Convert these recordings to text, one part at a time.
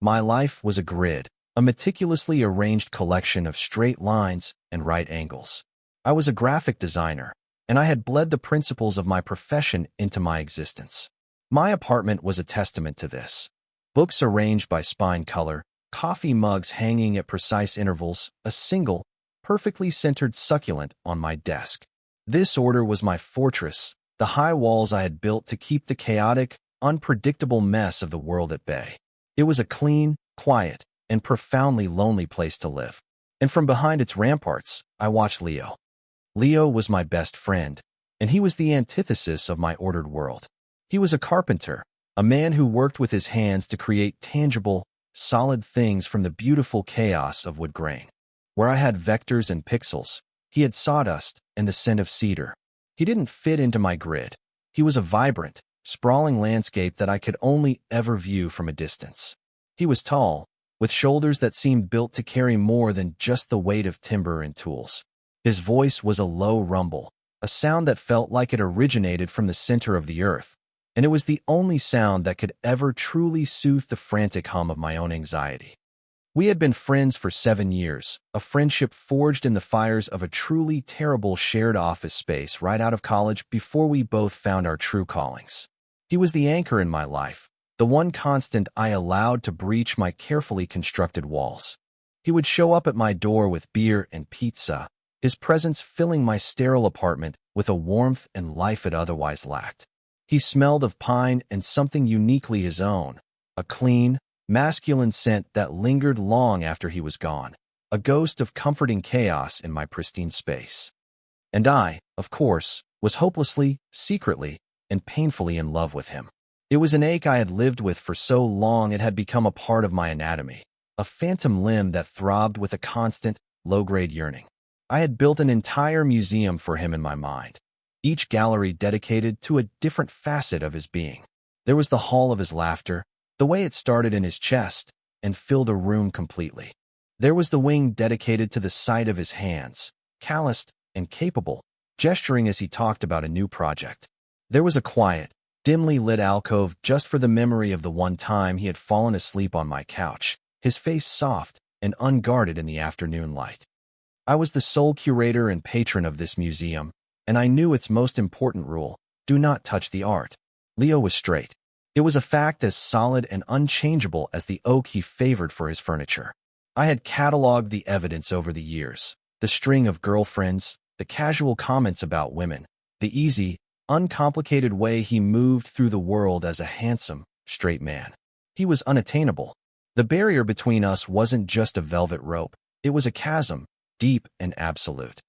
My life was a grid, a meticulously arranged collection of straight lines and right angles. I was a graphic designer, and I had bled the principles of my profession into my existence. My apartment was a testament to this. Books arranged by spine color, coffee mugs hanging at precise intervals, a single, perfectly centered succulent on my desk. This order was my fortress, the high walls I had built to keep the chaotic, unpredictable mess of the world at bay. It was a clean, quiet, and profoundly lonely place to live. And from behind its ramparts, I watched Leo. Leo was my best friend, and he was the antithesis of my ordered world. He was a carpenter, a man who worked with his hands to create tangible, solid things from the beautiful chaos of wood grain. Where I had vectors and pixels, he had sawdust and the scent of cedar. He didn't fit into my grid. He was a vibrant, sprawling landscape that I could only ever view from a distance. He was tall, with shoulders that seemed built to carry more than just the weight of timber and tools. His voice was a low rumble, a sound that felt like it originated from the center of the earth, and it was the only sound that could ever truly soothe the frantic hum of my own anxiety. We had been friends for 7 years, a friendship forged in the fires of a truly terrible shared office space right out of college before we both found our true callings. He was the anchor in my life, the one constant I allowed to breach my carefully constructed walls. He would show up at my door with beer and pizza, his presence filling my sterile apartment with a warmth and life it otherwise lacked. He smelled of pine and something uniquely his own, a clean, masculine scent that lingered long after he was gone, a ghost of comforting chaos in my pristine space. And I, of course, was hopelessly, secretly, and painfully in love with him. It was an ache I had lived with for so long it had become a part of my anatomy, a phantom limb that throbbed with a constant, low-grade yearning. I had built an entire museum for him in my mind, each gallery dedicated to a different facet of his being. There was the hall of his laughter, the way it started in his chest and filled a room completely. There was the wing dedicated to the sight of his hands, calloused and capable, gesturing as he talked about a new project. There was a quiet, dimly lit alcove just for the memory of the one time he had fallen asleep on my couch, his face soft and unguarded in the afternoon light. I was the sole curator and patron of this museum, and I knew its most important rule: do not touch the art. Leo was straight. It was a fact as solid and unchangeable as the oak he favored for his furniture. I had cataloged the evidence over the years, the string of girlfriends, the casual comments about women, the easy, uncomplicated way he moved through the world as a handsome, straight man. He was unattainable. The barrier between us wasn't just a velvet rope, it was a chasm, deep and absolute.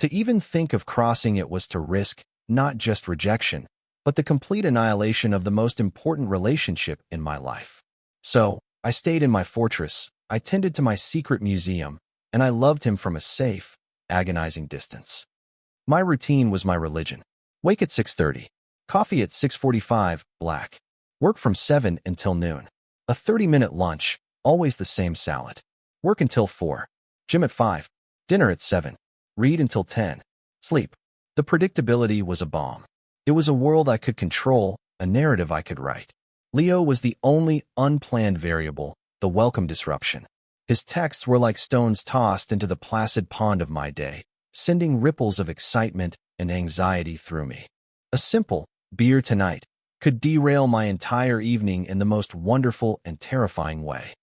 To even think of crossing it was to risk, not just rejection, but the complete annihilation of the most important relationship in my life. So, I stayed in my fortress, I tended to my secret museum, and I loved him from a safe, agonizing distance. My routine was my religion. Wake at 6:30. Coffee at 6:45, black. Work from 7 until noon. A 30-minute lunch, always the same salad. Work until 4. Gym at 5. Dinner at 7. Read until 10. Sleep. The predictability was a balm. It was a world I could control, a narrative I could write. Leo was the only unplanned variable, the welcome disruption. His texts were like stones tossed into the placid pond of my day, sending ripples of excitement and anxiety through me. A simple beer tonight could derail my entire evening in the most wonderful and terrifying way.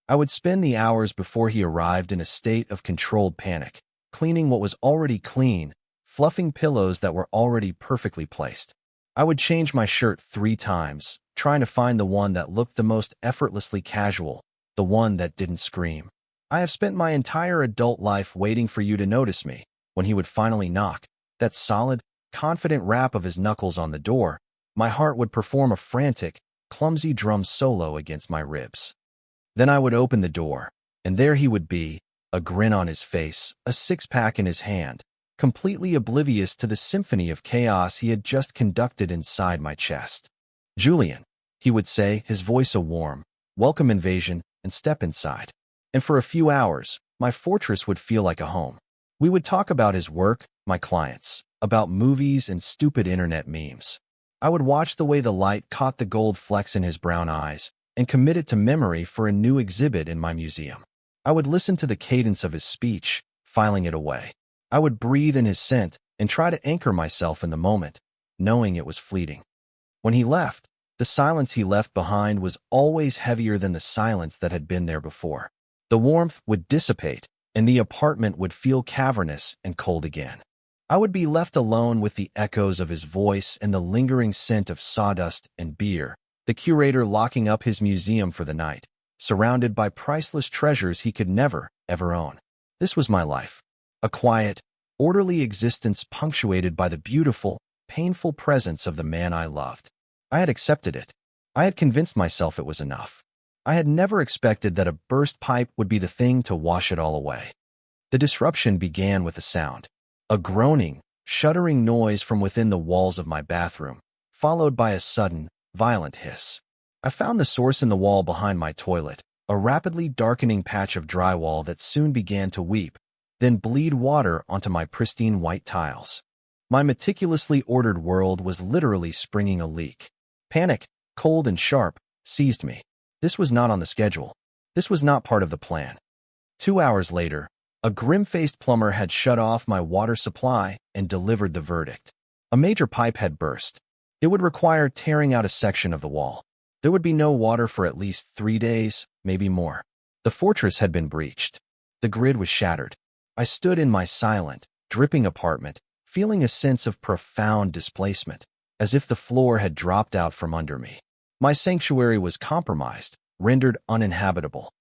I would spend the hours before he arrived in a state of controlled panic, cleaning what was already clean, fluffing pillows that were already perfectly placed. I would change my shirt 3 times, trying to find the one that looked the most effortlessly casual, the one that didn't scream. I have spent my entire adult life waiting for you to notice me. When he would finally knock, that solid, confident rap of his knuckles on the door, my heart would perform a frantic, clumsy drum solo against my ribs. Then I would open the door, and there he would be, a grin on his face, a six-pack in his hand, completely oblivious to the symphony of chaos he had just conducted inside my chest. "Julian," he would say, his voice a warm, welcome invasion, and step inside. And for a few hours, my fortress would feel like a home. We would talk about his work, my clients, about movies and stupid internet memes. I would watch the way the light caught the gold flecks in his brown eyes, and commit it to memory for a new exhibit in my museum. I would listen to the cadence of his speech, filing it away. I would breathe in his scent and try to anchor myself in the moment, knowing it was fleeting. When he left, the silence he left behind was always heavier than the silence that had been there before. The warmth would dissipate, and the apartment would feel cavernous and cold again. I would be left alone with the echoes of his voice and the lingering scent of sawdust and beer, the curator locking up his museum for the night, surrounded by priceless treasures he could never, ever own. This was my life, a quiet, orderly existence punctuated by the beautiful, painful presence of the man I loved. I had accepted it. I had convinced myself it was enough. I had never expected that a burst pipe would be the thing to wash it all away. The disruption began with a sound, a groaning, shuddering noise from within the walls of my bathroom, followed by a sudden, violent hiss. I found the source in the wall behind my toilet, a rapidly darkening patch of drywall that soon began to weep, then bleed water onto my pristine white tiles. My meticulously ordered world was literally springing a leak. Panic, cold and sharp, seized me. This was not on the schedule. This was not part of the plan. 2 hours later, a grim-faced plumber had shut off my water supply and delivered the verdict. A major pipe had burst. It would require tearing out a section of the wall. There would be no water for at least 3 days, maybe more. The fortress had been breached. The grid was shattered. I stood in my silent, dripping apartment, feeling a sense of profound displacement, as if the floor had dropped out from under me. My sanctuary was compromised, rendered uninhabitable.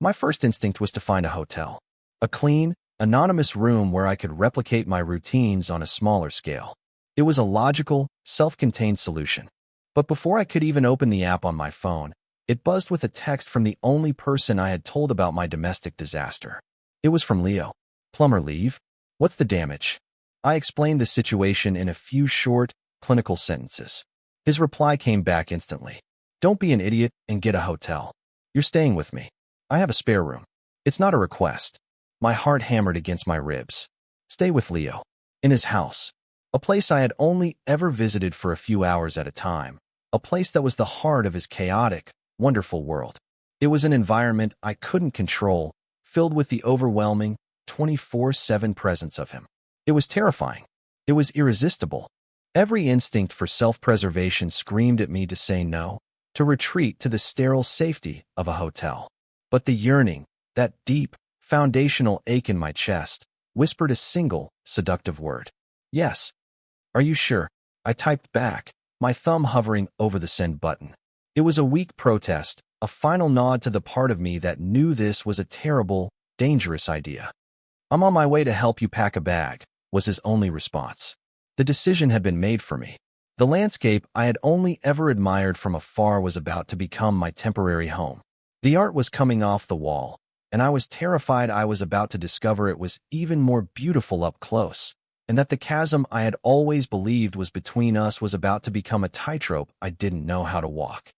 My first instinct was to find a hotel. A clean, anonymous room where I could replicate my routines on a smaller scale. It was a logical, self-contained solution. But before I could even open the app on my phone, it buzzed with a text from the only person I had told about my domestic disaster. It was from Leo. "Plumber leave? What's the damage?" I explained the situation in a few short, clinical sentences. His reply came back instantly. "Don't be an idiot and get a hotel. You're staying with me. I have a spare room. It's not a request." My heart hammered against my ribs. Stay with Leo. In his house. A place I had only ever visited for a few hours at a time. A place that was the heart of his chaotic, wonderful world. It was an environment I couldn't control, filled with the overwhelming, 24/7 presence of him. It was terrifying. It was irresistible. Every instinct for self-preservation screamed at me to say no, to retreat to the sterile safety of a hotel. But the yearning, that deep, foundational ache in my chest, whispered a single, seductive word. "Yes." "Are you sure?" I typed back, my thumb hovering over the send button. It was a weak protest, a final nod to the part of me that knew this was a terrible, dangerous idea. "I'm on my way to help you pack a bag," was his only response. The decision had been made for me. The landscape I had only ever admired from afar was about to become my temporary home. The art was coming off the wall, and I was terrified I was about to discover it was even more beautiful up close, and that the chasm I had always believed was between us was about to become a tightrope I didn't know how to walk.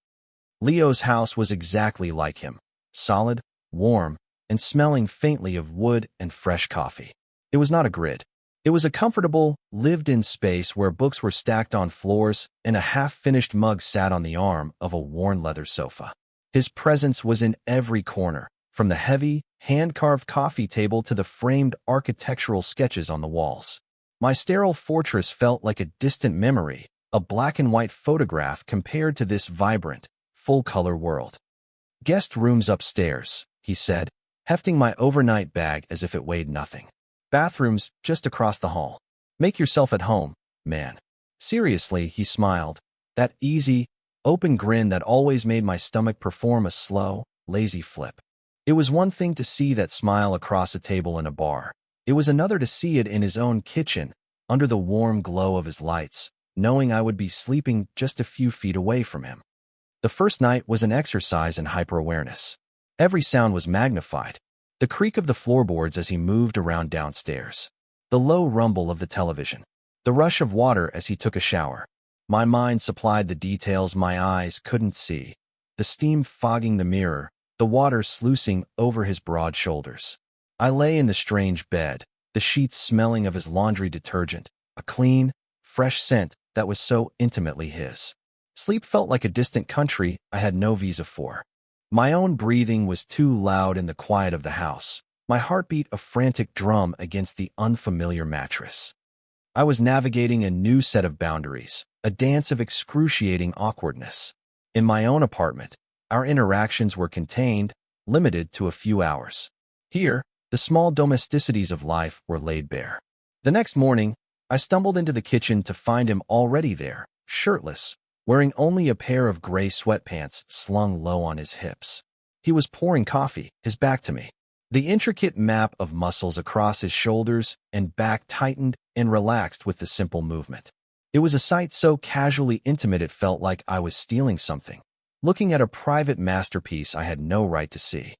Leo's house was exactly like him, solid, warm, and smelling faintly of wood and fresh coffee. It was not a grid. It was a comfortable, lived-in space where books were stacked on floors and a half-finished mug sat on the arm of a worn leather sofa. His presence was in every corner, from the heavy, hand-carved coffee table to the framed architectural sketches on the walls. My sterile fortress felt like a distant memory, a black-and-white photograph compared to this vibrant, full-color world. "Guest rooms upstairs," he said, hefting my overnight bag as if it weighed nothing. "Bathrooms just across the hall. Make yourself at home, man." Seriously, he smiled, that easy, open grin that always made my stomach perform a slow, lazy flip. It was one thing to see that smile across a table in a bar. It was another to see it in his own kitchen, under the warm glow of his lights, knowing I would be sleeping just a few feet away from him. The first night was an exercise in hyper-awareness. Every sound was magnified. The creak of the floorboards as he moved around downstairs. The low rumble of the television. The rush of water as he took a shower. My mind supplied the details my eyes couldn't see. The steam fogging the mirror, the water sluicing over his broad shoulders. I lay in the strange bed, the sheets smelling of his laundry detergent, a clean, fresh scent that was so intimately his. Sleep felt like a distant country I had no visa for. My own breathing was too loud in the quiet of the house, my heartbeat a frantic drum against the unfamiliar mattress. I was navigating a new set of boundaries, a dance of excruciating awkwardness. In my own apartment, our interactions were contained, limited to a few hours. Here, the small domesticities of life were laid bare. The next morning, I stumbled into the kitchen to find him already there, shirtless, wearing only a pair of gray sweatpants slung low on his hips. He was pouring coffee, his back to me. The intricate map of muscles across his shoulders and back tightened and relaxed with the simple movement. It was a sight so casually intimate it felt like I was stealing something, looking at a private masterpiece I had no right to see.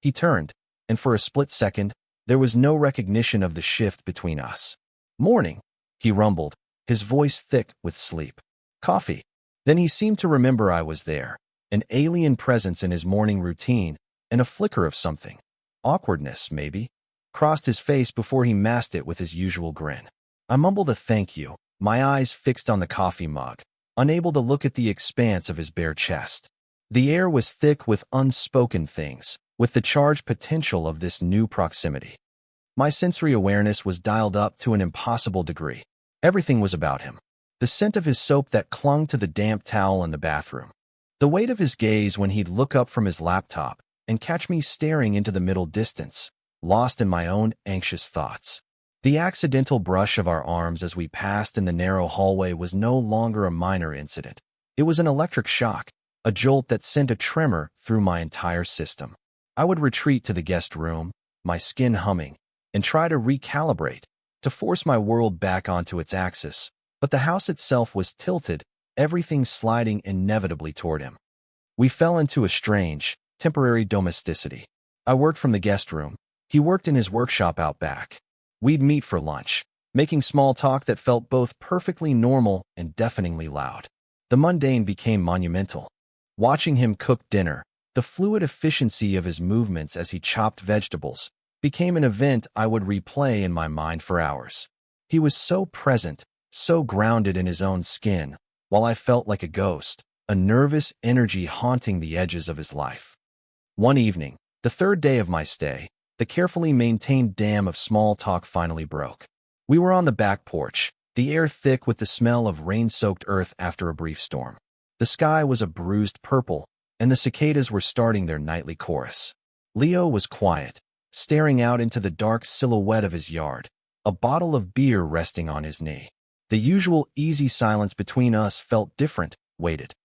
He turned, and for a split second, there was no recognition of the shift between us. "Morning," he rumbled, his voice thick with sleep. "Coffee." Then he seemed to remember I was there, an alien presence in his morning routine, and a flicker of something. Awkwardness, maybe, crossed his face before he masked it with his usual grin. I mumbled a thank you, my eyes fixed on the coffee mug, unable to look at the expanse of his bare chest. The air was thick with unspoken things, with the charged potential of this new proximity. My sensory awareness was dialed up to an impossible degree. Everything was about him. The scent of his soap that clung to the damp towel in the bathroom. The weight of his gaze when he'd look up from his laptop and catch me staring into the middle distance, lost in my own anxious thoughts. The accidental brush of our arms as we passed in the narrow hallway was no longer a minor incident. It was an electric shock, a jolt that sent a tremor through my entire system. I would retreat to the guest room, my skin humming, and try to recalibrate, to force my world back onto its axis, but the house itself was tilted, everything sliding inevitably toward him. We fell into a strange, temporary domesticity. I worked from the guest room. He worked in his workshop out back. We'd meet for lunch, making small talk that felt both perfectly normal and deafeningly loud. The mundane became monumental. Watching him cook dinner, the fluid efficiency of his movements as he chopped vegetables, became an event I would replay in my mind for hours. He was so present, so grounded in his own skin, while I felt like a ghost, a nervous energy haunting the edges of his life. One evening, the third day of my stay, the carefully maintained dam of small talk finally broke. We were on the back porch, the air thick with the smell of rain-soaked earth after a brief storm. The sky was a bruised purple, and the cicadas were starting their nightly chorus. Leo was quiet, staring out into the dark silhouette of his yard, a bottle of beer resting on his knee. The usual easy silence between us felt different, weighted.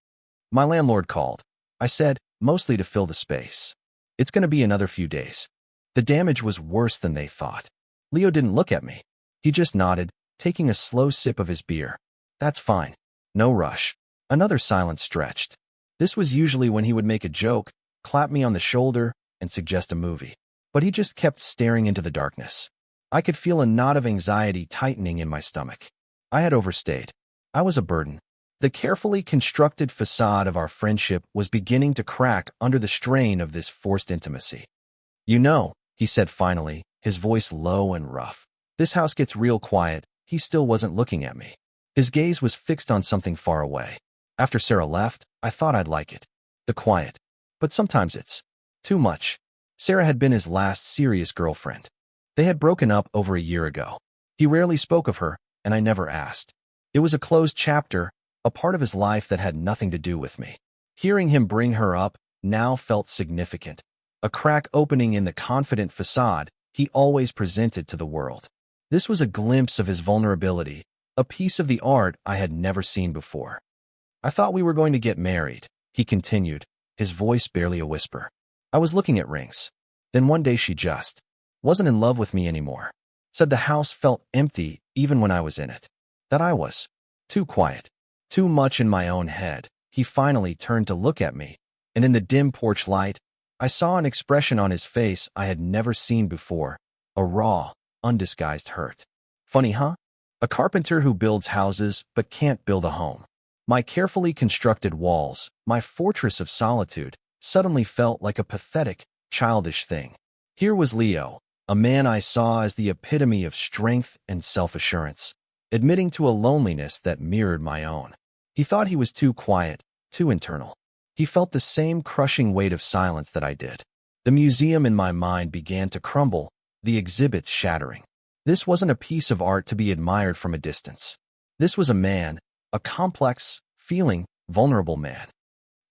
"My landlord called," I said, mostly to fill the space. "It's going to be another few days." The damage was worse than they thought. Leo didn't look at me. He just nodded, taking a slow sip of his beer. "That's fine. No rush." Another silence stretched. This was usually when he would make a joke, clap me on the shoulder, and suggest a movie. But he just kept staring into the darkness. I could feel a knot of anxiety tightening in my stomach. I had overstayed. I was a burden. The carefully constructed facade of our friendship was beginning to crack under the strain of this forced intimacy. "You know," he said finally, his voice low and rough. "This house gets real quiet." He still wasn't looking at me. His gaze was fixed on something far away. After Sarah left, I thought I'd like it. The quiet. But sometimes it's too much. Sarah had been his last serious girlfriend. They had broken up over a year ago. He rarely spoke of her, and I never asked. It was a closed chapter, a part of his life that had nothing to do with me. Hearing him bring her up now felt significant. A crack opening in the confident facade he always presented to the world. This was a glimpse of his vulnerability, a piece of the art I had never seen before. "I thought we were going to get married," he continued, his voice barely a whisper. "I was looking at rings. Then one day she just wasn't in love with me anymore. Said the house felt empty even when I was in it. That I was too quiet, too much in my own head." He finally turned to look at me, and in the dim porch light, I saw an expression on his face I had never seen before, a raw, undisguised hurt. "Funny, huh? A carpenter who builds houses but can't build a home." My carefully constructed walls, my fortress of solitude, suddenly felt like a pathetic, childish thing. Here was Leo, a man I saw as the epitome of strength and self-assurance, admitting to a loneliness that mirrored my own. He thought he was too quiet, too internal. He felt the same crushing weight of silence that I did. The museum in my mind began to crumble, the exhibits shattering. This wasn't a piece of art to be admired from a distance. This was a man, a complex, feeling, vulnerable man.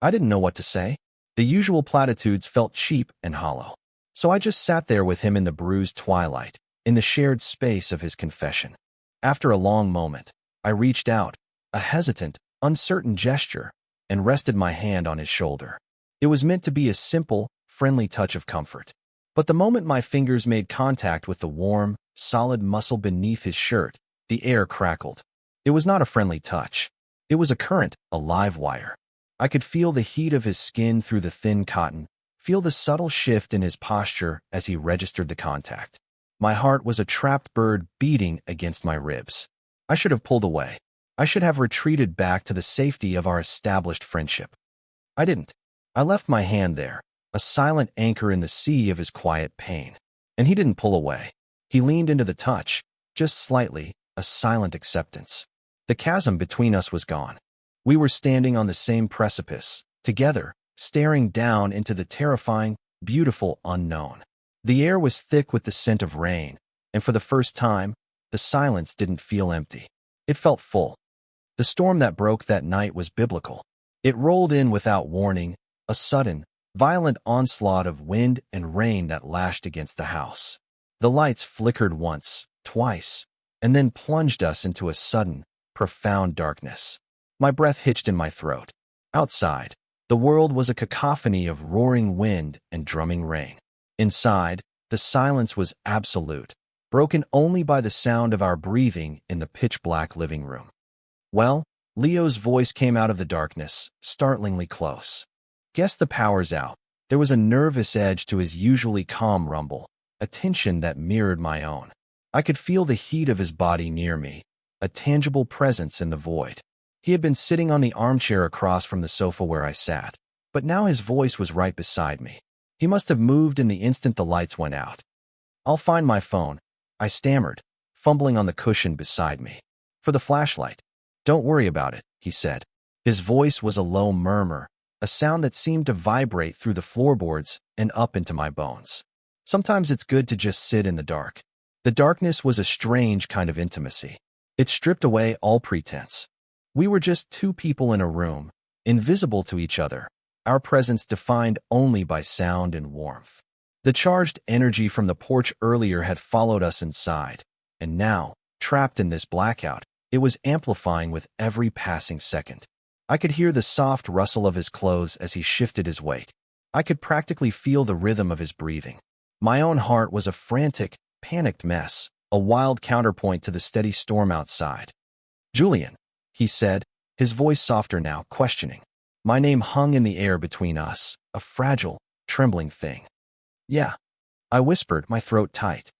I didn't know what to say. The usual platitudes felt cheap and hollow. So I just sat there with him in the bruised twilight, in the shared space of his confession. After a long moment, I reached out, a hesitant, uncertain gesture, and rested my hand on his shoulder. It was meant to be a simple, friendly touch of comfort. But the moment my fingers made contact with the warm, solid muscle beneath his shirt, the air crackled. It was not a friendly touch. It was a current, a live wire. I could feel the heat of his skin through the thin cotton, feel the subtle shift in his posture as he registered the contact. My heart was a trapped bird beating against my ribs. I should have pulled away. I should have retreated back to the safety of our established friendship. I didn't. I left my hand there, a silent anchor in the sea of his quiet pain. And he didn't pull away. He leaned into the touch, just slightly, a silent acceptance. The chasm between us was gone. We were standing on the same precipice, together, staring down into the terrifying, beautiful unknown. The air was thick with the scent of rain, and for the first time, the silence didn't feel empty. It felt full. The storm that broke that night was biblical. It rolled in without warning, a sudden, violent onslaught of wind and rain that lashed against the house. The lights flickered once, twice, and then plunged us into a sudden, profound darkness. My breath hitched in my throat. Outside, the world was a cacophony of roaring wind and drumming rain. Inside, the silence was absolute, broken only by the sound of our breathing in the pitch-black living room. Well, Leo's voice came out of the darkness, startlingly close. Guess the power's out. There was a nervous edge to his usually calm rumble, a tension that mirrored my own. I could feel the heat of his body near me, a tangible presence in the void. He had been sitting on the armchair across from the sofa where I sat, but now his voice was right beside me. He must have moved in the instant the lights went out. "I'll find my phone," I stammered, fumbling on the cushion beside me. "For the flashlight." "Don't worry about it," he said. His voice was a low murmur, a sound that seemed to vibrate through the floorboards and up into my bones. Sometimes it's good to just sit in the dark. The darkness was a strange kind of intimacy. It stripped away all pretense. We were just two people in a room, invisible to each other, our presence defined only by sound and warmth. The charged energy from the porch earlier had followed us inside, and now, trapped in this blackout, it was amplifying with every passing second. I could hear the soft rustle of his clothes as he shifted his weight. I could practically feel the rhythm of his breathing. My own heart was a frantic, panicked mess, a wild counterpoint to the steady storm outside. "Julian," he said, his voice softer now, questioning. My name hung in the air between us, a fragile, trembling thing. "Yeah," I whispered, my throat tight.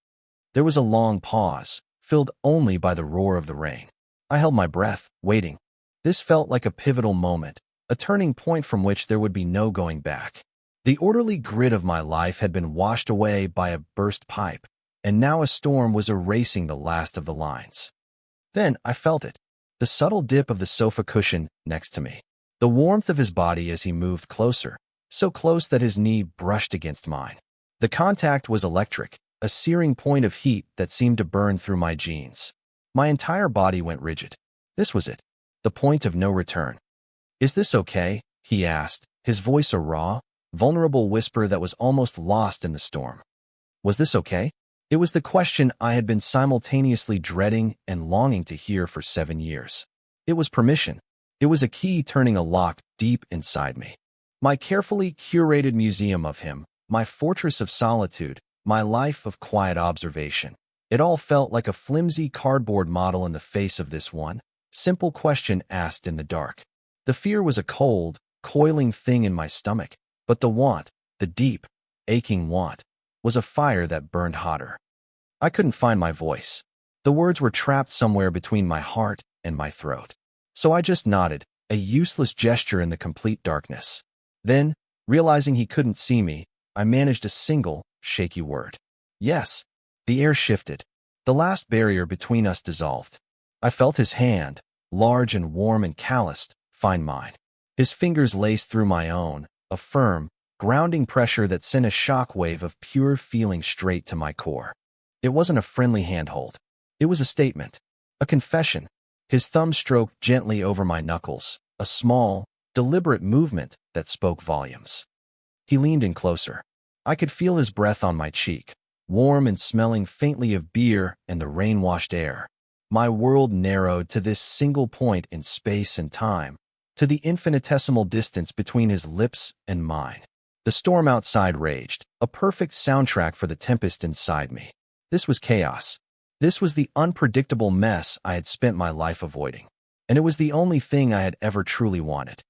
There was a long pause, filled only by the roar of the rain. I held my breath, waiting. This felt like a pivotal moment, a turning point from which there would be no going back. The orderly grid of my life had been washed away by a burst pipe, and now a storm was erasing the last of the lines. Then I felt it, the subtle dip of the sofa cushion next to me, the warmth of his body as he moved closer, so close that his knee brushed against mine. The contact was electric, a searing point of heat that seemed to burn through my jeans. My entire body went rigid. This was it, the point of no return. "Is this okay?" he asked, his voice a raw, vulnerable whisper that was almost lost in the storm. Was this okay? It was the question I had been simultaneously dreading and longing to hear for 7 years. It was permission. It was a key turning a lock deep inside me. My carefully curated museum of him, my fortress of solitude, my life of quiet observation. It all felt like a flimsy cardboard model in the face of this one simple question asked in the dark. The fear was a cold, coiling thing in my stomach, but the want, the deep, aching want, was a fire that burned hotter. I couldn't find my voice. The words were trapped somewhere between my heart and my throat. So I just nodded, a useless gesture in the complete darkness. Then, realizing he couldn't see me, I managed a single, shaky word. "Yes." The air shifted. The last barrier between us dissolved. I felt his hand, large and warm and calloused, find mine. His fingers laced through my own, a firm, grounding pressure that sent a shockwave of pure feeling straight to my core. It wasn't a friendly handhold. It was a statement, a confession. His thumb stroked gently over my knuckles, a small, deliberate movement that spoke volumes. He leaned in closer. I could feel his breath on my cheek, warm and smelling faintly of beer and the rain-washed air. My world narrowed to this single point in space and time, to the infinitesimal distance between his lips and mine. The storm outside raged, a perfect soundtrack for the tempest inside me. This was chaos. This was the unpredictable mess I had spent my life avoiding. And it was the only thing I had ever truly wanted.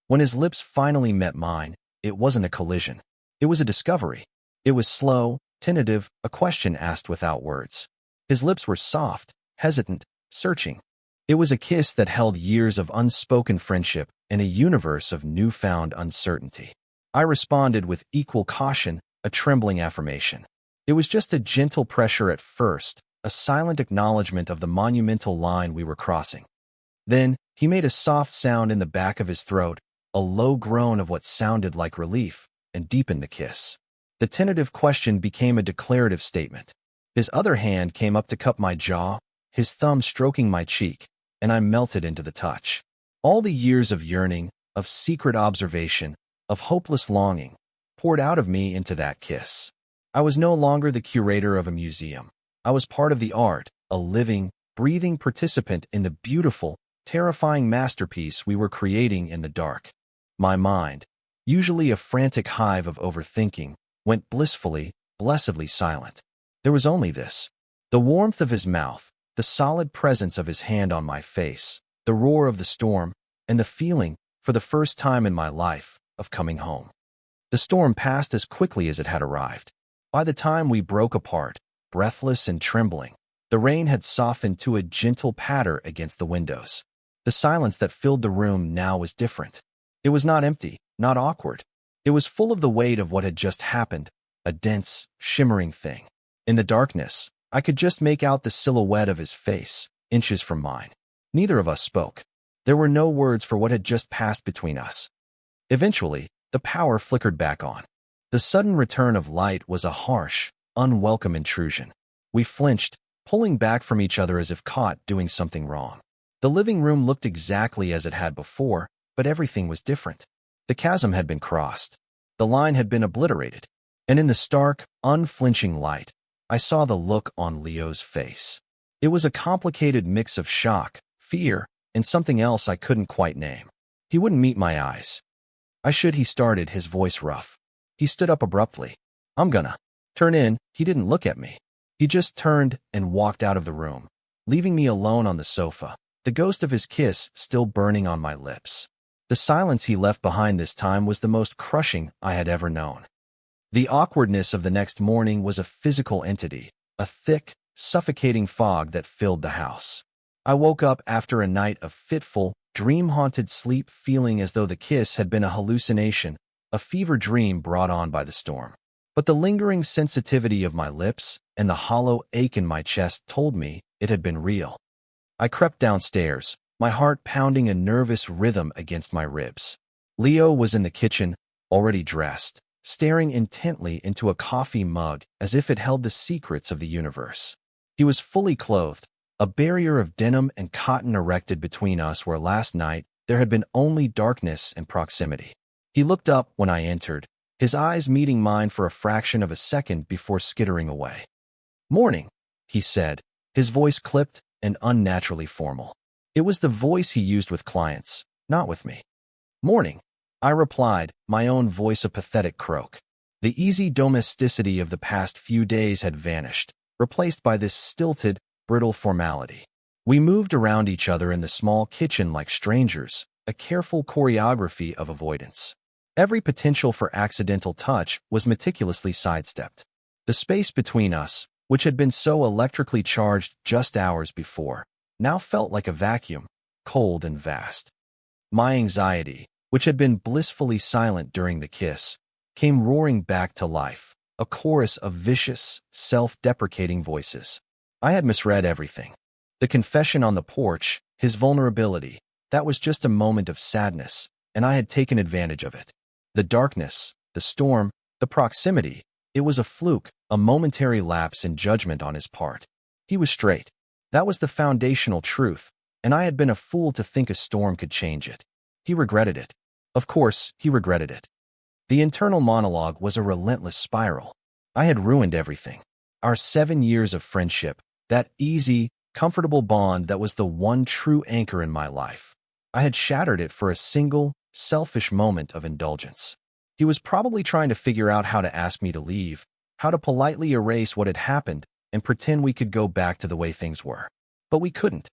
When his lips finally met mine, it wasn't a collision. It was a discovery. It was slow, tentative, a question asked without words. His lips were soft, hesitant, searching. It was a kiss that held years of unspoken friendship in a universe of newfound uncertainty. I responded with equal caution, a trembling affirmation. It was just a gentle pressure at first, a silent acknowledgement of the monumental line we were crossing. Then, he made a soft sound in the back of his throat, a low groan of what sounded like relief, and deepened the kiss. The tentative question became a declarative statement. His other hand came up to cup my jaw, his thumb stroking my cheek, and I melted into the touch. All the years of yearning, of secret observation, of hopeless longing, poured out of me into that kiss. I was no longer the curator of a museum. I was part of the art, a living, breathing participant in the beautiful, terrifying masterpiece we were creating in the dark. My mind, usually a frantic hive of overthinking, went blissfully, blessedly silent. There was only this. The warmth of his mouth, the solid presence of his hand on my face, the roar of the storm, and the feeling, for the first time in my life, of coming home. The storm passed as quickly as it had arrived. By the time we broke apart, breathless and trembling, the rain had softened to a gentle patter against the windows. The silence that filled the room now was different. It was not empty, not awkward. It was full of the weight of what had just happened, a dense, shimmering thing. In the darkness, I could just make out the silhouette of his face, inches from mine. Neither of us spoke. There were no words for what had just passed between us. Eventually, the power flickered back on. The sudden return of light was a harsh, unwelcome intrusion. We flinched, pulling back from each other as if caught doing something wrong. The living room looked exactly as it had before, but everything was different. The chasm had been crossed. The line had been obliterated. And in the stark, unflinching light, I saw the look on Leo's face. It was a complicated mix of shock, fear, and something else I couldn't quite name. He wouldn't meet my eyes. He started, his voice rough. He stood up abruptly. I'm gonna turn in. He didn't look at me. He just turned and walked out of the room, leaving me alone on the sofa, the ghost of his kiss still burning on my lips. The silence he left behind this time was the most crushing I had ever known. The awkwardness of the next morning was a physical entity, a thick, suffocating fog that filled the house. I woke up after a night of fitful, dream-haunted sleep feeling as though the kiss had been a hallucination, a fever dream brought on by the storm. But the lingering sensitivity of my lips and the hollow ache in my chest told me it had been real. I crept downstairs, my heart pounding a nervous rhythm against my ribs. Leo was in the kitchen, already dressed, staring intently into a coffee mug as if it held the secrets of the universe. He was fully clothed, a barrier of denim and cotton erected between us where last night there had been only darkness and proximity. He looked up when I entered, his eyes meeting mine for a fraction of a second before skittering away. "Morning," he said, his voice clipped and unnaturally formal. It was the voice he used with clients, not with me. "Morning," I replied, my own voice a pathetic croak. The easy domesticity of the past few days had vanished, replaced by this stilted, brittle formality. We moved around each other in the small kitchen like strangers, a careful choreography of avoidance. Every potential for accidental touch was meticulously sidestepped. The space between us, which had been so electrically charged just hours before, now felt like a vacuum, cold and vast. My anxiety, which had been blissfully silent during the kiss, came roaring back to life, a chorus of vicious, self-deprecating voices. I had misread everything. The confession on the porch, his vulnerability, That was just a moment of sadness, and I had taken advantage of it. The darkness, the storm, the proximity, it was a fluke, a momentary lapse in judgment on his part. He was straight. That was the foundational truth, and I had been a fool to think a storm could change it. He regretted it. Of course, he regretted it. The internal monologue was a relentless spiral. I had ruined everything. Our 7 years of friendship, that easy, comfortable bond that was the one true anchor in my life. I had shattered it for a single, selfish moment of indulgence. He was probably trying to figure out how to ask me to leave, how to politely erase what had happened and pretend we could go back to the way things were. But we couldn't.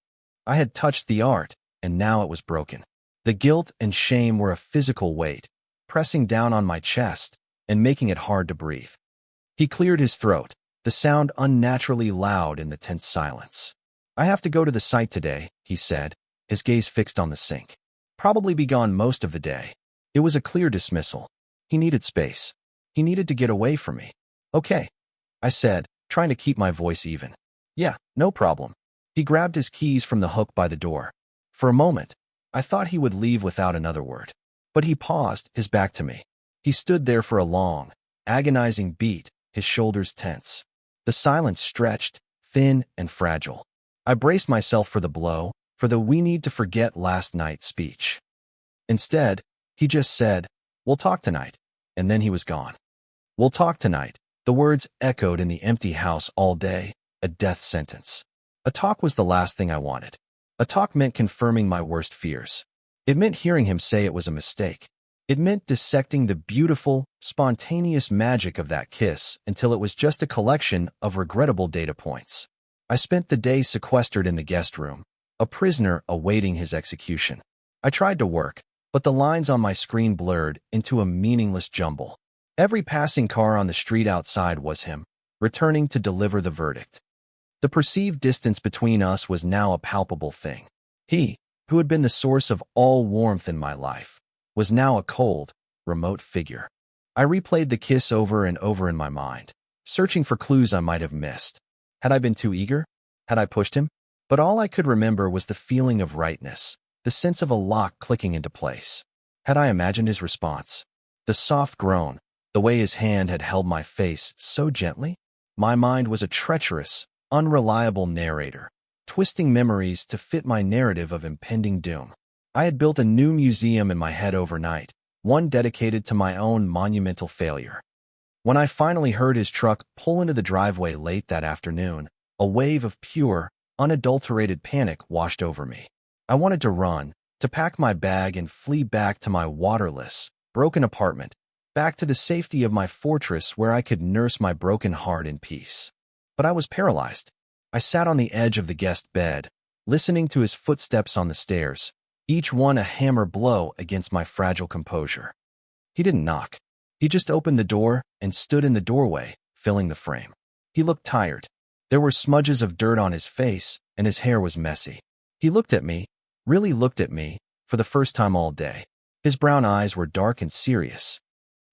I had touched the art, and now it was broken. The guilt and shame were a physical weight, pressing down on my chest and making it hard to breathe. He cleared his throat, the sound unnaturally loud in the tense silence. "I have to go to the site today," he said, his gaze fixed on the sink. "Probably be gone most of the day." It was a clear dismissal. He needed space. He needed to get away from me. "Okay," I said, trying to keep my voice even. "Yeah, no problem." He grabbed his keys from the hook by the door. For a moment, I thought he would leave without another word. But he paused, his back to me. He stood there for a long, agonizing beat, his shoulders tense. The silence stretched, thin and fragile. I braced myself for the blow, for the "we need to forget last night" speech. Instead, he just said, "We'll talk tonight," and then he was gone. "We'll talk tonight." The words echoed in the empty house all day, a death sentence. A talk was the last thing I wanted. A talk meant confirming my worst fears. It meant hearing him say it was a mistake. It meant dissecting the beautiful, spontaneous magic of that kiss until it was just a collection of regrettable data points. I spent the day sequestered in the guest room, a prisoner awaiting his execution. I tried to work, but the lines on my screen blurred into a meaningless jumble. Every passing car on the street outside was him, returning to deliver the verdict. The perceived distance between us was now a palpable thing. He, who had been the source of all warmth in my life, was now a cold, remote figure. I replayed the kiss over and over in my mind, searching for clues I might have missed. Had I been too eager? Had I pushed him? But all I could remember was the feeling of rightness, the sense of a lock clicking into place. Had I imagined his response? The soft groan, the way his hand had held my face so gently? My mind was a treacherous, unreliable narrator, twisting memories to fit my narrative of impending doom. I had built a new museum in my head overnight, one dedicated to my own monumental failure. When I finally heard his truck pull into the driveway late that afternoon, a wave of pure, unadulterated panic washed over me. I wanted to run, to pack my bag and flee back to my waterless, broken apartment, back to the safety of my fortress where I could nurse my broken heart in peace. But I was paralyzed. I sat on the edge of the guest bed, listening to his footsteps on the stairs, each one a hammer blow against my fragile composure. He didn't knock. He just opened the door and stood in the doorway, filling the frame. He looked tired. There were smudges of dirt on his face, and his hair was messy. He looked at me, really looked at me, for the first time all day. His brown eyes were dark and serious.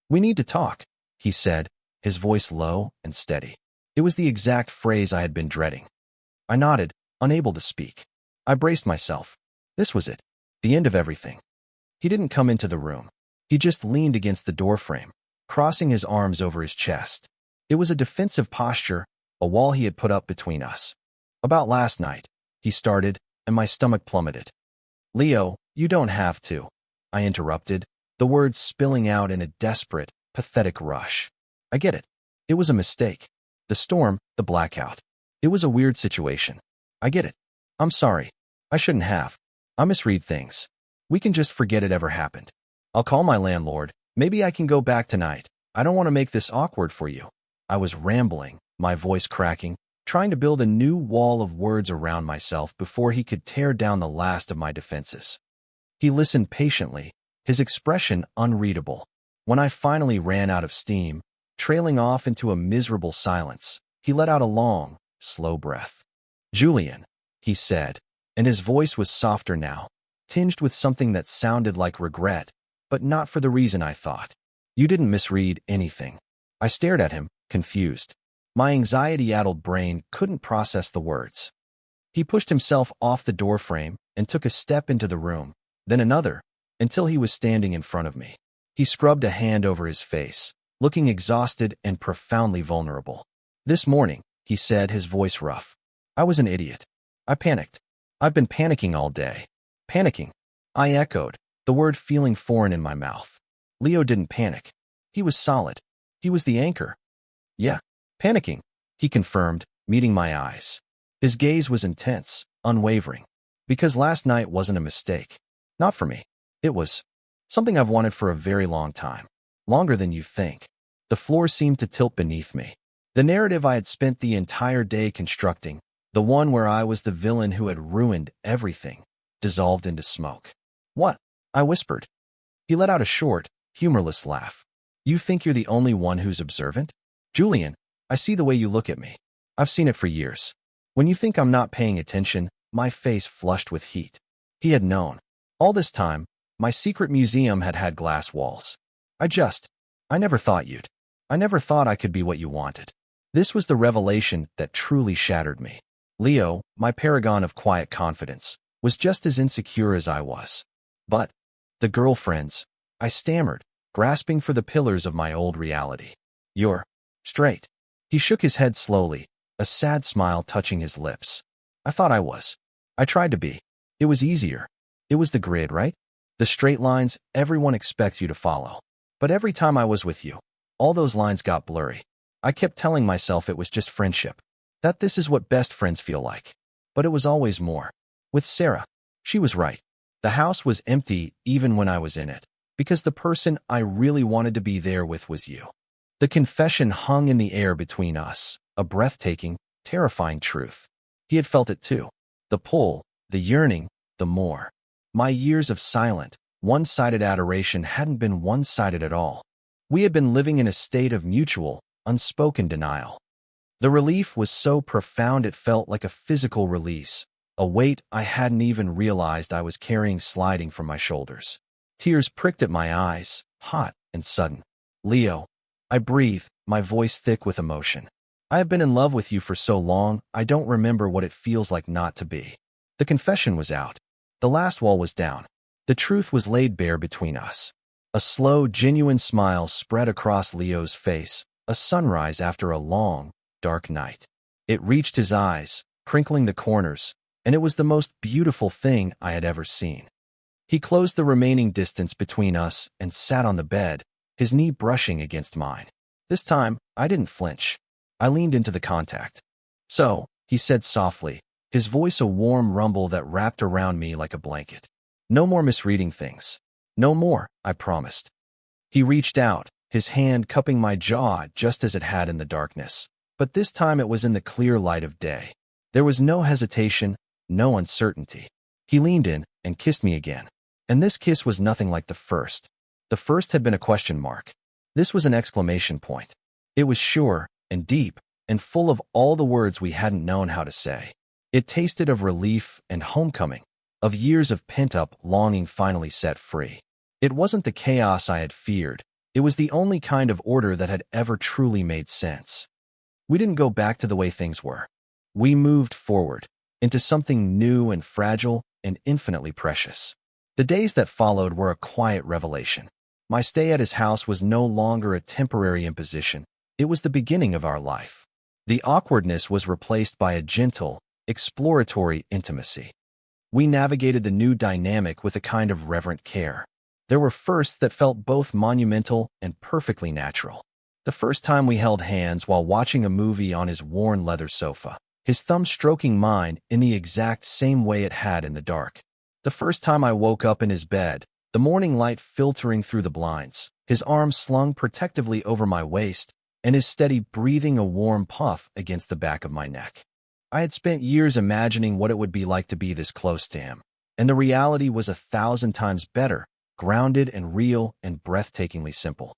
"We need to talk," he said, his voice low and steady. It was the exact phrase I had been dreading. I nodded, unable to speak. I braced myself. This was it. The end of everything. He didn't come into the room. He just leaned against the doorframe, crossing his arms over his chest. It was a defensive posture, a wall he had put up between us. "About last night," he started, and my stomach plummeted. "Leo, you don't have to," I interrupted, the words spilling out in a desperate, pathetic rush. "I get it. It was a mistake. The storm, the blackout. It was a weird situation. I get it. I'm sorry. I shouldn't have. I misread things. We can just forget it ever happened. I'll call my landlord. Maybe I can go back tonight. I don't want to make this awkward for you." I was rambling, my voice cracking, trying to build a new wall of words around myself before he could tear down the last of my defenses. He listened patiently, his expression unreadable. When I finally ran out of steam, trailing off into a miserable silence, he let out a long, slow breath. "Julian," he said, and his voice was softer now, tinged with something that sounded like regret, but not for the reason I thought. "You didn't misread anything." I stared at him, confused. My anxiety-addled brain couldn't process the words. He pushed himself off the doorframe and took a step into the room, then another, until he was standing in front of me. He scrubbed a hand over his face, looking exhausted and profoundly vulnerable. "This morning," he said, his voice rough. "I was an idiot. I panicked. I've been panicking all day." "Panicking?" I echoed, the word feeling foreign in my mouth. Leo didn't panic. He was solid. He was the anchor. "Yeah, panicking," he confirmed, meeting my eyes. His gaze was intense, unwavering. "Because last night wasn't a mistake. Not for me. It was something I've wanted for a very long time. Longer than you think." The floor seemed to tilt beneath me. The narrative I had spent the entire day constructing, the one where I was the villain who had ruined everything, dissolved into smoke. "What?" I whispered. He let out a short, humorless laugh. "You think you're the only one who's observant? Julian, I see the way you look at me. I've seen it for years. When you think I'm not paying attention," my face flushed with heat. He had known. All this time, my secret museum had had glass walls. I never thought you'd. I never thought I could be what you wanted." This was the revelation that truly shattered me. Leo, my paragon of quiet confidence, was just as insecure as I was. "But the girlfriends," I stammered, grasping for the pillars of my old reality. "You're straight." He shook his head slowly, a sad smile touching his lips. "I thought I was. I tried to be. It was easier. It was the grid, right? The straight lines everyone expects you to follow. But every time I was with you, all those lines got blurry. I kept telling myself it was just friendship, that this is what best friends feel like. But it was always more. With Sarah, she was right. The house was empty even when I was in it, because the person I really wanted to be there with was you." The confession hung in the air between us, a breathtaking, terrifying truth. He had felt it too. The pull, the yearning, the more. My years of silent, one-sided adoration hadn't been one-sided at all. We had been living in a state of mutual, unspoken denial. The relief was so profound it felt like a physical release, a weight I hadn't even realized I was carrying sliding from my shoulders. Tears pricked at my eyes, hot and sudden. "Leo," I breathed, my voice thick with emotion. "I have been in love with you for so long, I don't remember what it feels like not to be." The confession was out. The last wall was down. The truth was laid bare between us. A slow, genuine smile spread across Leo's face, a sunrise after a long, dark night. It reached his eyes, crinkling the corners, and it was the most beautiful thing I had ever seen. He closed the remaining distance between us and sat on the bed, his knee brushing against mine. This time, I didn't flinch. I leaned into the contact. "So," he said softly, his voice a warm rumble that wrapped around me like a blanket. "No more misreading things. No more, I promised." He reached out, his hand cupping my jaw just as it had in the darkness. But this time it was in the clear light of day. There was no hesitation, no uncertainty. He leaned in and kissed me again. And this kiss was nothing like the first. The first had been a question mark. This was an exclamation point. It was sure and deep and full of all the words we hadn't known how to say. It tasted of relief and homecoming, of years of pent-up longing finally set free. It wasn't the chaos I had feared. It was the only kind of order that had ever truly made sense. We didn't go back to the way things were. We moved forward, into something new and fragile and infinitely precious. The days that followed were a quiet revelation. My stay at his house was no longer a temporary imposition. It was the beginning of our life. The awkwardness was replaced by a gentle, exploratory intimacy. We navigated the new dynamic with a kind of reverent care. There were firsts that felt both monumental and perfectly natural. The first time we held hands while watching a movie on his worn leather sofa, his thumb stroking mine in the exact same way it had in the dark. The first time I woke up in his bed, the morning light filtering through the blinds, his arm slung protectively over my waist, and his steady breathing a warm puff against the back of my neck. I had spent years imagining what it would be like to be this close to him, and the reality was 1,000 times better, grounded and real and breathtakingly simple.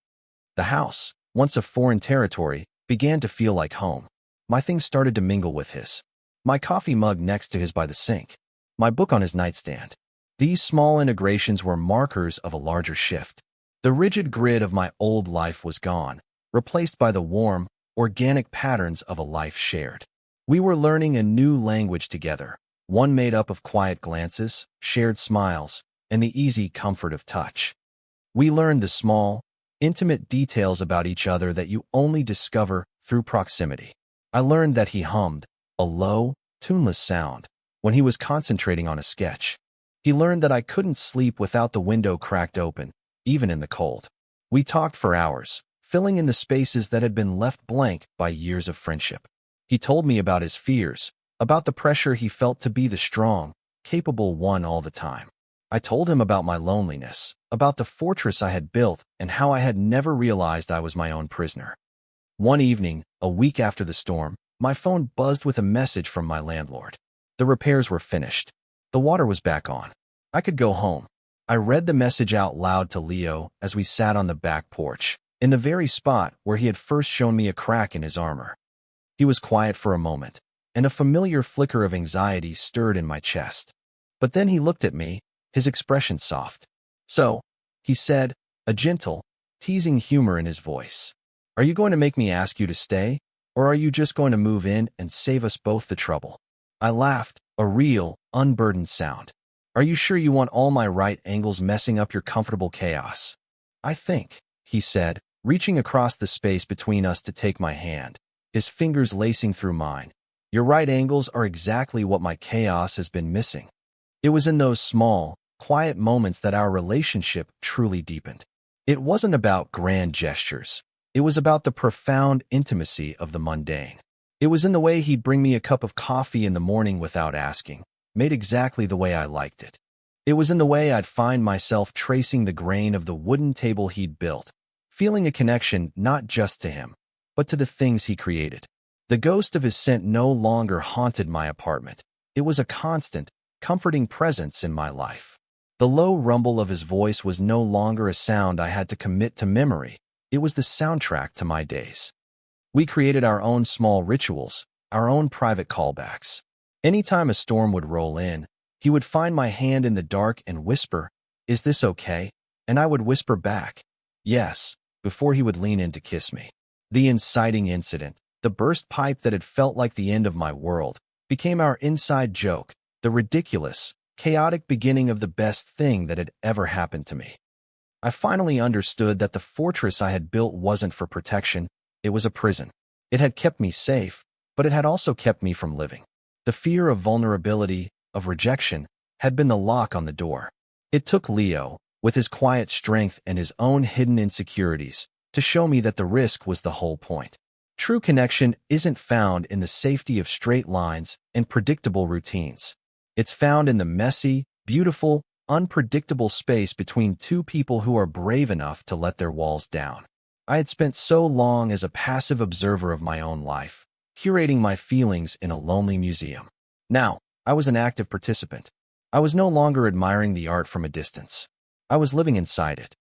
The house, once a foreign territory, began to feel like home. My things started to mingle with his. My coffee mug next to his by the sink. My book on his nightstand. These small integrations were markers of a larger shift. The rigid grid of my old life was gone, replaced by the warm, organic patterns of a life shared. We were learning a new language together, one made up of quiet glances, shared smiles, and the easy comfort of touch. We learned the small, intimate details about each other that you only discover through proximity. I learned that he hummed, a low, tuneless sound, when he was concentrating on a sketch. He learned that I couldn't sleep without the window cracked open, even in the cold. We talked for hours, filling in the spaces that had been left blank by years of friendship. He told me about his fears, about the pressure he felt to be the strong, capable one all the time. I told him about my loneliness, about the fortress I had built, and how I had never realized I was my own prisoner. One evening, a week after the storm, my phone buzzed with a message from my landlord. The repairs were finished. The water was back on. I could go home. I read the message out loud to Leo as we sat on the back porch, in the very spot where he had first shown me a crack in his armor. He was quiet for a moment, and a familiar flicker of anxiety stirred in my chest. But then he looked at me, his expression soft. "So," he said, a gentle, teasing humor in his voice. "Are you going to make me ask you to stay, or are you just going to move in and save us both the trouble?" I laughed, a real, unburdened sound. "Are you sure you want all my right angles messing up your comfortable chaos?" "I think," he said, reaching across the space between us to take my hand, his fingers lacing through mine. "Your right angles are exactly what my chaos has been missing." It was in those small, quiet moments that our relationship truly deepened. It wasn't about grand gestures. It was about the profound intimacy of the mundane. It was in the way he'd bring me a cup of coffee in the morning without asking, made exactly the way I liked it. It was in the way I'd find myself tracing the grain of the wooden table he'd built, feeling a connection not just to him, but to the things he created. The ghost of his scent no longer haunted my apartment. It was a constant, comforting presence in my life. The low rumble of his voice was no longer a sound I had to commit to memory. It was the soundtrack to my days. We created our own small rituals, our own private callbacks. Anytime a storm would roll in, he would find my hand in the dark and whisper, "Is this okay?" And I would whisper back, "Yes," before he would lean in to kiss me. The inciting incident, the burst pipe that had felt like the end of my world, became our inside joke, the ridiculous, chaotic beginning of the best thing that had ever happened to me. I finally understood that the fortress I had built wasn't for protection, it was a prison. It had kept me safe, but it had also kept me from living. The fear of vulnerability, of rejection, had been the lock on the door. It took Leo, with his quiet strength and his own hidden insecurities, to show me that the risk was the whole point. True connection isn't found in the safety of straight lines and predictable routines. It's found in the messy, beautiful, unpredictable space between two people who are brave enough to let their walls down. I had spent so long as a passive observer of my own life, curating my feelings in a lonely museum. Now, I was an active participant. I was no longer admiring the art from a distance. I was living inside it.